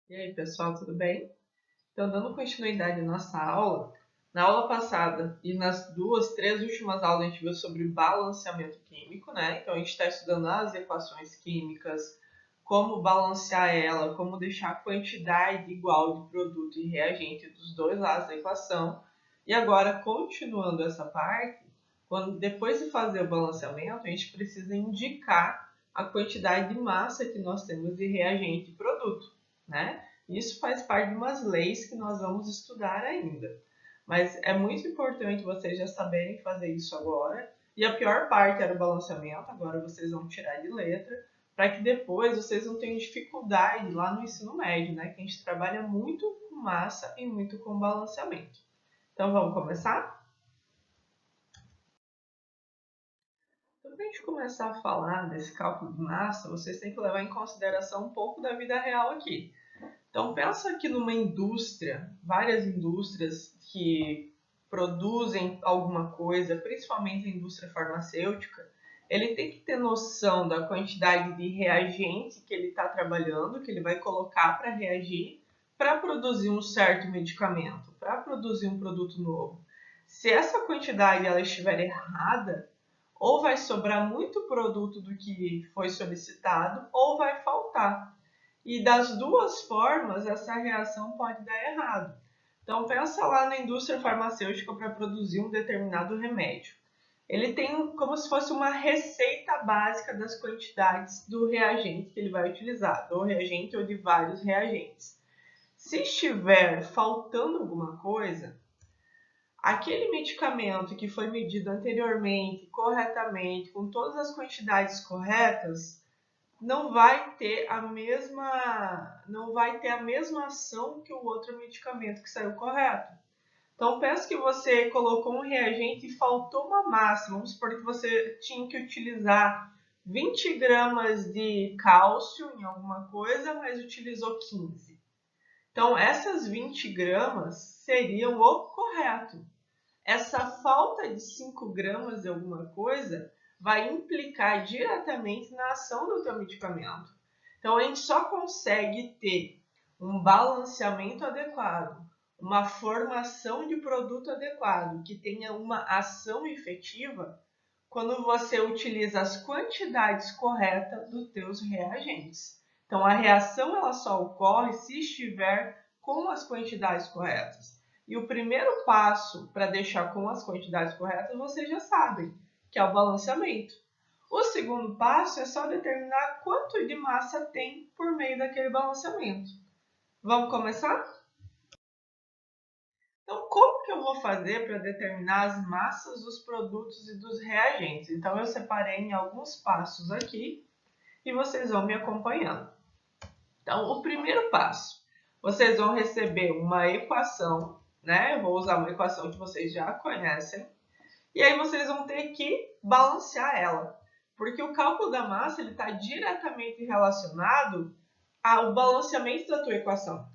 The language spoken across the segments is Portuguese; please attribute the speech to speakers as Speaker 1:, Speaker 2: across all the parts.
Speaker 1: E aí, pessoal, tudo bem? Então, dando continuidade à nossa aula, na aula passada e nas três últimas aulas a gente viu sobre balanceamento químico, né? Então, a gente está estudando as equações químicas, como balancear ela, como deixar a quantidade igual de produto e reagente dos dois lados da equação. E agora, continuando essa parte, depois de fazer o balanceamento, a gente precisa indicar a quantidade de massa que nós temos de reagente e produto, né? Isso faz parte de umas leis que nós vamos estudar ainda. Mas é muito importante vocês já saberem fazer isso agora. E a pior parte era o balanceamento, agora vocês vão tirar de letra, para que depois vocês não tenham dificuldade lá no ensino médio, né? Que a gente trabalha muito com massa e muito com balanceamento. Então vamos começar? Então, para a gente começar a falar desse cálculo de massa, vocês têm que levar em consideração um pouco da vida real aqui. Então, pensa que numa indústria, várias indústrias que produzem alguma coisa, principalmente a indústria farmacêutica, ele tem que ter noção da quantidade de reagente que ele está trabalhando, que ele vai colocar para reagir, para produzir um certo medicamento, para produzir um produto novo. Se essa quantidade ela estiver errada, ou vai sobrar muito produto do que foi solicitado, ou vai faltar. E das duas formas, essa reação pode dar errado. Então, pensa lá na indústria farmacêutica para produzir um determinado remédio. Ele tem como se fosse uma receita básica das quantidades do reagente que ele vai utilizar, do reagente ou de vários reagentes. Se estiver faltando alguma coisa, aquele medicamento que foi medido anteriormente, corretamente, com todas as quantidades corretas, não vai ter a mesma ação que o outro medicamento que saiu correto. Então, pensa que você colocou um reagente e faltou uma massa. Vamos supor que você tinha que utilizar 20 gramas de cálcio em alguma coisa, mas utilizou 15. Então, essas 20 gramas seriam o correto. Essa falta de 5 gramas de alguma coisa vai implicar diretamente na ação do teu medicamento. Então, a gente só consegue ter um balanceamento adequado, uma formação de produto adequado, que tenha uma ação efetiva, quando você utiliza as quantidades corretas dos teus reagentes. Então, a reação ela só ocorre se estiver com as quantidades corretas. E o primeiro passo para deixar com as quantidades corretas, vocês já sabem, que é o balanceamento. O segundo passo é só determinar quanto de massa tem por meio daquele balanceamento. Vamos começar? Então, como que eu vou fazer para determinar as massas dos produtos e dos reagentes? Então, eu separei em alguns passos aqui e vocês vão me acompanhando. Então, o primeiro passo, vocês vão receber uma equação, né? Eu vou usar uma equação que vocês já conhecem. E aí vocês vão ter que balancear ela. Porque o cálculo da massa está diretamente relacionado ao balanceamento da tua equação.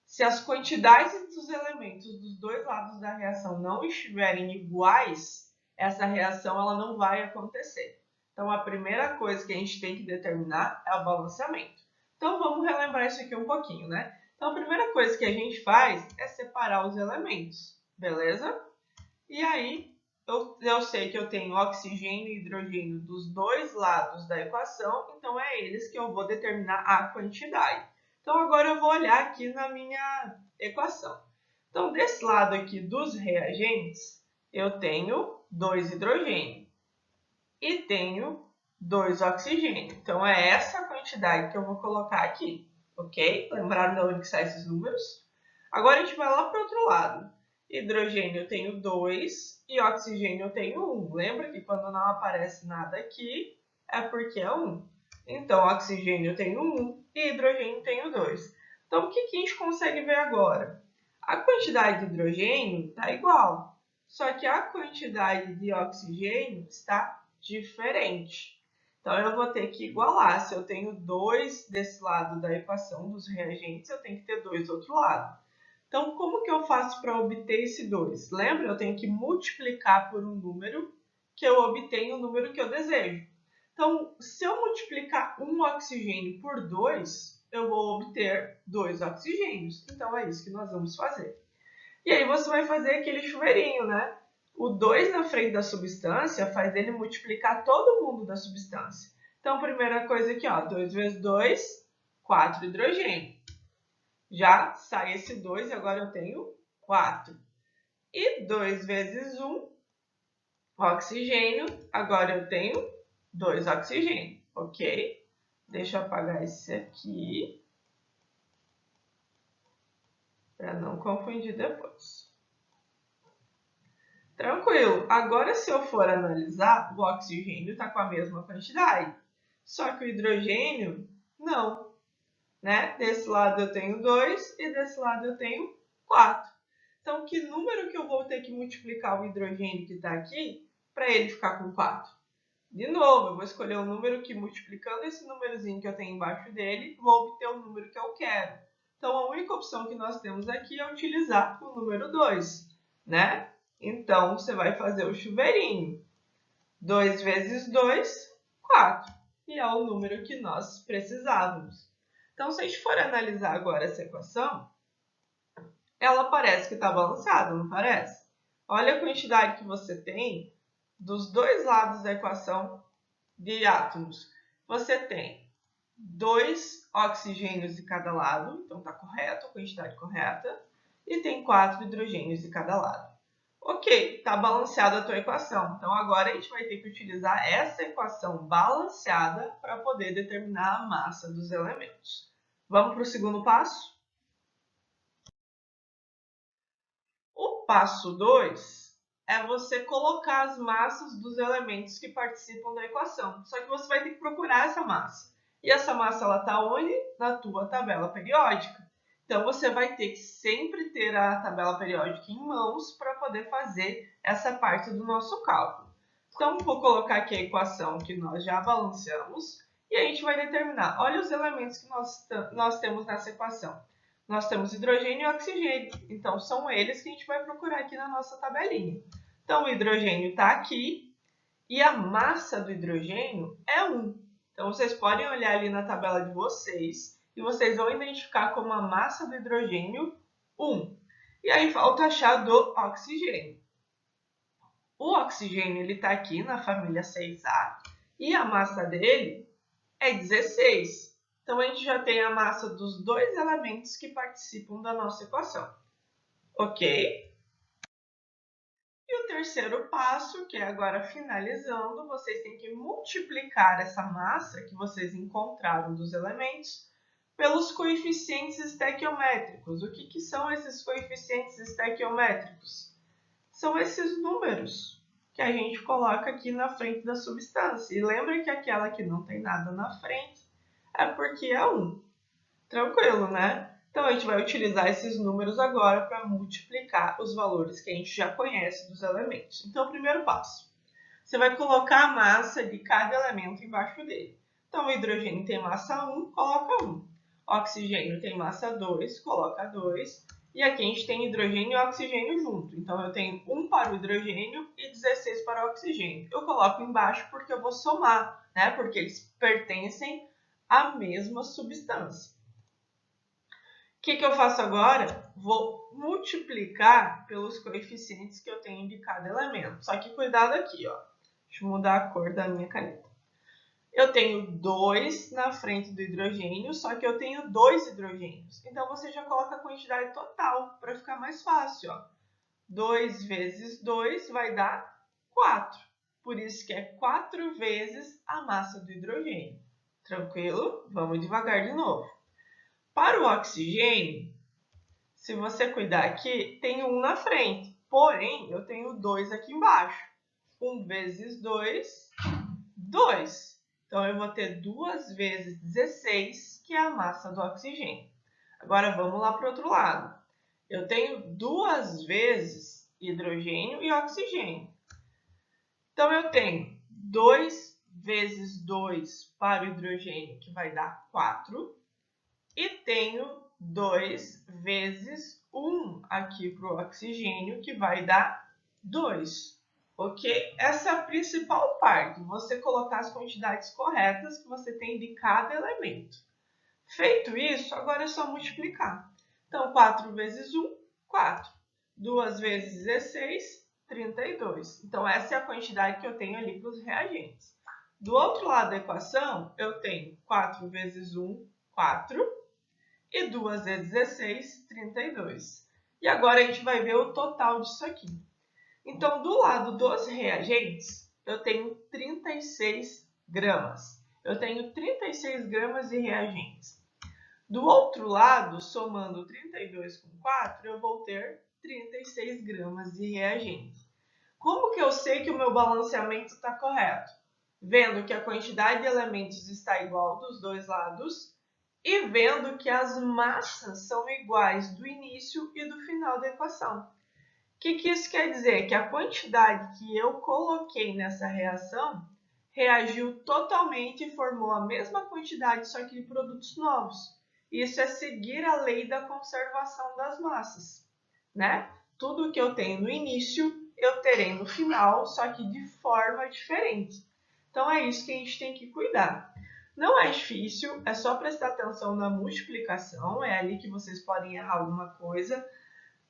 Speaker 1: Se as quantidades dos elementos dos dois lados da reação não estiverem iguais, essa reação ela não vai acontecer. Então, a primeira coisa que a gente tem que determinar é o balanceamento. Então, vamos relembrar isso aqui um pouquinho, né? Então, a primeira coisa que a gente faz é separar os elementos, beleza? E aí, eu sei que eu tenho oxigênio e hidrogênio dos dois lados da equação, então é eles que eu vou determinar a quantidade. Então, agora eu vou olhar aqui na minha equação. Então, desse lado aqui dos reagentes, eu tenho 2 hidrogênio e tenho 2 oxigênio. Então, é essa quantidade que eu vou colocar aqui, ok? Lembraram de onde que saem esses números? Agora, a gente vai lá para o outro lado. Hidrogênio eu tenho 2 e oxigênio eu tenho 1. Lembra que quando não aparece nada aqui, é porque é 1. Então, oxigênio eu tenho 1 e hidrogênio eu tenho 2. Então, o que a gente consegue ver agora? A quantidade de hidrogênio está igual, só que a quantidade de oxigênio está diferente. Então, eu vou ter que igualar. Se eu tenho 2 desse lado da equação dos reagentes, eu tenho que ter 2 do outro lado. Então, como que eu faço para obter esse 2? Lembra? Eu tenho que multiplicar por um número que eu obtenho o número que eu desejo. Então, se eu multiplicar um oxigênio por 2, eu vou obter 2 oxigênios. Então, é isso que nós vamos fazer. E aí você vai fazer aquele chuveirinho, né? O 2 na frente da substância faz ele multiplicar todo mundo da substância. Então, primeira coisa aqui, ó, 2 vezes 2, 4 hidrogênio. Já sai esse 2 e agora eu tenho 4. E 2 vezes 1, oxigênio, agora eu tenho 2 oxigênio, ok? Deixa eu apagar esse aqui, para não confundir depois. Tranquilo. Agora, se eu for analisar, o oxigênio está com a mesma quantidade. Só que o hidrogênio, não. Né? Desse lado eu tenho 2 e desse lado eu tenho 4. Então, que número que eu vou ter que multiplicar o hidrogênio que está aqui para ele ficar com 4? De novo, eu vou escolher um número que, multiplicando esse númerozinho que eu tenho embaixo dele, vou obter o número que eu quero. Então, a única opção que nós temos aqui é utilizar o número 2, né? Então, você vai fazer o chuveirinho. 2 vezes 2, 4. E é o número que nós precisávamos. Então, se a gente for analisar agora essa equação, ela parece que está balanceada, não parece? Olha a quantidade que você tem dos dois lados da equação de átomos. Você tem 2 oxigênios de cada lado, então está correto, a quantidade correta, e tem 4 hidrogênios de cada lado. Ok, está balanceada a tua equação. Então, agora a gente vai ter que utilizar essa equação balanceada para poder determinar a massa dos elementos. Vamos para o segundo passo? O passo 2 é você colocar as massas dos elementos que participam da equação. Só que você vai ter que procurar essa massa. E essa massa está onde? Na tua tabela periódica. Então, você vai ter que sempre ter a tabela periódica em mãos para poder fazer essa parte do nosso cálculo. Então, vou colocar aqui a equação que nós já balanceamos e a gente vai determinar. Olha os elementos que nós temos nessa equação. Nós temos hidrogênio e oxigênio. Então, são eles que a gente vai procurar aqui na nossa tabelinha. Então, o hidrogênio está aqui e a massa do hidrogênio é 1. Então, vocês podem olhar ali na tabela de vocês e vocês vão identificar como a massa do hidrogênio 1. E aí falta achar do oxigênio. O oxigênio está aqui na família 6A e a massa dele é 16. Então, a gente já tem a massa dos dois elementos que participam da nossa equação. Ok? E o terceiro passo, que é agora finalizando, vocês têm que multiplicar essa massa que vocês encontraram dos elementos pelos coeficientes estequiométricos. O que são esses coeficientes estequiométricos? São esses números que a gente coloca aqui na frente da substância. E lembra que aquela que não tem nada na frente é porque é 1. Tranquilo, né? Então, a gente vai utilizar esses números agora para multiplicar os valores que a gente já conhece dos elementos. Então, primeiro passo. Você vai colocar a massa de cada elemento embaixo dele. Então, o hidrogênio tem massa 1, coloca 1. O oxigênio tem massa 2, coloca 2. E aqui a gente tem hidrogênio e oxigênio junto. Então, eu tenho 1 para o hidrogênio e 16 para o oxigênio. Eu coloco embaixo porque eu vou somar, né? Porque eles pertencem à mesma substância. O que eu faço agora? Vou multiplicar pelos coeficientes que eu tenho de cada elemento. Só que cuidado aqui, ó. Deixa eu mudar a cor da minha caneta. Eu tenho 2 na frente do hidrogênio, só que eu tenho 2 hidrogênios. Então, você já coloca a quantidade total para ficar mais fácil, ó. 2 vezes 2 vai dar 4. Por isso que é 4 vezes a massa do hidrogênio. Tranquilo? Vamos devagar de novo. Para o oxigênio, se você cuidar aqui, tem 1 na frente. Porém, eu tenho 2 aqui embaixo. 1 vezes 2, 2. Então, eu vou ter 2 vezes 16, que é a massa do oxigênio. Agora, vamos lá para o outro lado. Eu tenho 2 vezes hidrogênio e oxigênio. Então, eu tenho 2 vezes 2 para o hidrogênio, que vai dar 4. E tenho 2 vezes 1 aqui para o oxigênio, que vai dar 2. Ok? Essa é a principal parte, você colocar as quantidades corretas que você tem de cada elemento. Feito isso, agora é só multiplicar. Então, 4 vezes 1, 4. 2 vezes 16, 32. Então, essa é a quantidade que eu tenho ali para os reagentes. Do outro lado da equação, eu tenho 4 vezes 1, 4. E 2 vezes 16, 32. E agora a gente vai ver o total disso aqui. Então, do lado dos reagentes, eu tenho 36 gramas. Eu tenho 36 gramas de reagentes. Do outro lado, somando 32 com 4, eu vou ter 36 gramas de reagente. Como que eu sei que o meu balanceamento está correto? Vendo que a quantidade de elementos está igual dos dois lados e vendo que as massas são iguais do início e do final da equação. O que isso quer dizer? Que a quantidade que eu coloquei nessa reação reagiu totalmente e formou a mesma quantidade, só que de produtos novos. Isso é seguir a lei da conservação das massas, né? Tudo que eu tenho no início, eu terei no final, só que de forma diferente. Então, é isso que a gente tem que cuidar. Não é difícil, é só prestar atenção na multiplicação, é ali que vocês podem errar alguma coisa.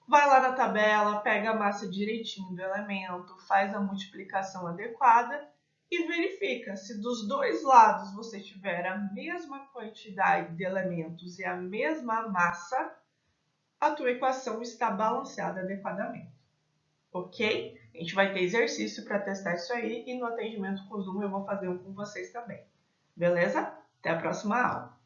Speaker 1: Vai lá na tabela, pega a massa direitinho do elemento, faz a multiplicação adequada e verifica se dos dois lados você tiver a mesma quantidade de elementos e a mesma massa, a tua equação está balanceada adequadamente. Ok? A gente vai ter exercício para testar isso aí e no atendimento com Zoom eu vou fazer um com vocês também. Beleza? Até a próxima aula!